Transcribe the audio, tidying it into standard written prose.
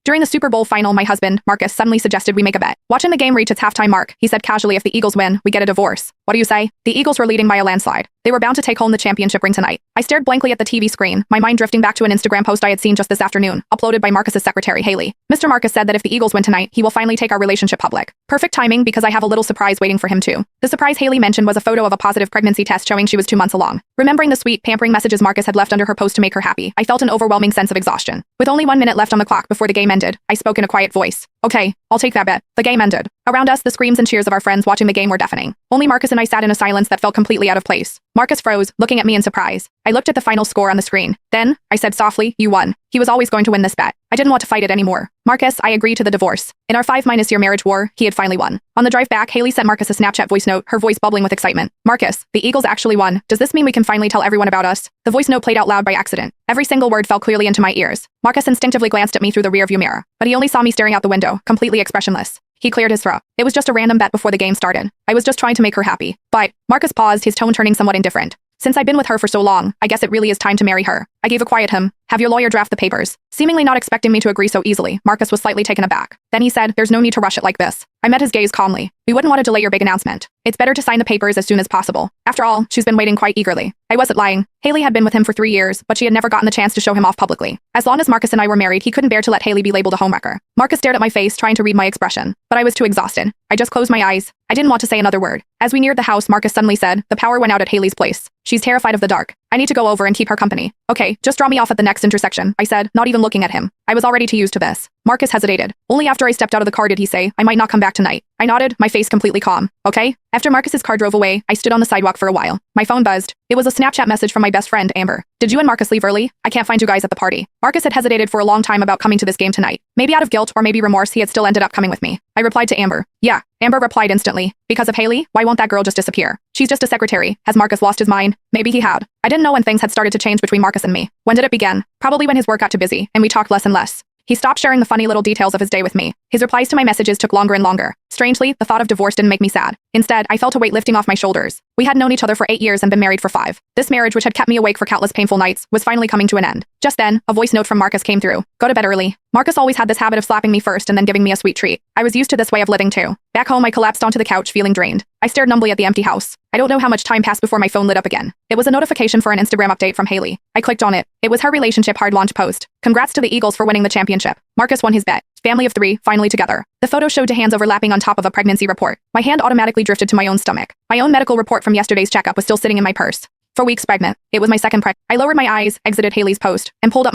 During the Super Bowl final, my husband, Marcus, suddenly suggested we make a bet. Watching the game reach its halftime mark, he said casually, if the Eagles win, we get a divorce. What do you say? The Eagles were leading by a landslide. They were bound to take home the championship ring tonight. I stared blankly at the TV screen, my mind drifting back to an Instagram post I had seen just this afternoon, uploaded by Marcus's secretary, Haley. Mr. Marcus said that if the Eagles win tonight, he will finally take our relationship public. Perfect timing because I have a little surprise waiting for him too. The surprise Haley mentioned was a photo of a positive pregnancy test showing she was 2 months along. Remembering the sweet, pampering messages Marcus had left under her post to make her happy, I felt an overwhelming sense of exhaustion. With only 1 minute left on the clock before the game ended, I spoke in a quiet voice. Okay, I'll take that bet. The game ended. Around us, the screams and cheers of our friends watching the game were deafening. Only Marcus and I sat in a silence that felt completely out of place. Marcus froze, looking at me in surprise. I looked at the final score on the screen. Then, I said softly, you won. He was always going to win this bet. I didn't want to fight it anymore. Marcus, I agreed to the divorce. In our 5-year marriage war, he had finally won. On the drive back, Haley sent Marcus a Snapchat voice note, her voice bubbling with excitement. Marcus, the Eagles actually won. Does this mean we can finally tell everyone about us? The voice note played out loud by accident. Every single word fell clearly into my ears. Marcus instinctively glanced at me through the rearview mirror, but he only saw me staring out the window, completely expressionless. He cleared his throat. It was just a random bet before the game started. I was just trying to make her happy. But Marcus paused, his tone turning somewhat indifferent. Since I've been with her for so long, I guess it really is time to marry her. I gave a quiet have your lawyer draft the papers. Seemingly not expecting me to agree so easily, Marcus was slightly taken aback. Then he said, there's no need to rush it like this. I met his gaze calmly. We wouldn't want to delay your big announcement. It's better to sign the papers as soon as possible. After all, she's been waiting quite eagerly. I wasn't lying. Haley had been with him for 3 years, but she had never gotten the chance to show him off publicly. As long as Marcus and I were married, he couldn't bear to let Haley be labeled a homewrecker. Marcus stared at my face, trying to read my expression, but I was too exhausted. I just closed my eyes. I didn't want to say another word. As we neared the house, Marcus suddenly said, the power went out at Haley's place. She's terrified of the dark. I need to go over and keep her company. Okay, just draw me off at the next intersection, I said, not even looking at him. I was already too used to this. Marcus hesitated. Only after I stepped out of the car did he say, I might not come back tonight. I nodded, my face completely calm. Okay? After Marcus's car drove away, I stood on the sidewalk for a while. My phone buzzed. It was a Snapchat message from my best friend, Amber. Did you and Marcus leave early? I can't find you guys at the party. Marcus had hesitated for a long time about coming to this game tonight. Maybe out of guilt or maybe remorse, he had still ended up coming with me. I replied to Amber. Yeah. Amber replied instantly. Because of Haley? Why won't that girl just disappear? She's just a secretary. Has Marcus lost his mind? Maybe he had. I didn't know when things had started to change between Marcus and me. When did it begin? Probably when his work got too busy, and we talked less and less. He stopped sharing the funny little details of his day with me. His replies to my messages took longer and longer. Strangely, the thought of divorce didn't make me sad. Instead, I felt a weight lifting off my shoulders. We had known each other for 8 years and been married for 5. This marriage, which had kept me awake for countless painful nights, was finally coming to an end. Just then, a voice note from Marcus came through. Go to bed early. Marcus always had this habit of slapping me first and then giving me a sweet treat. I was used to this way of living too. Back home, I collapsed onto the couch feeling drained. I stared numbly at the empty house. I don't know how much time passed before my phone lit up again. It was a notification for an Instagram update from Haley. I clicked on it. It was her relationship hard launch post. Congrats to the Eagles for winning the championship. Marcus won his bet. Family of 3, finally together. The photo showed 2 hands overlapping on top of a pregnancy report. My hand automatically drifted to my own stomach. My own medical report from yesterday's checkup was still sitting in my purse. 4 weeks pregnant. It was my second I lowered my eyes, exited Haley's post, and pulled up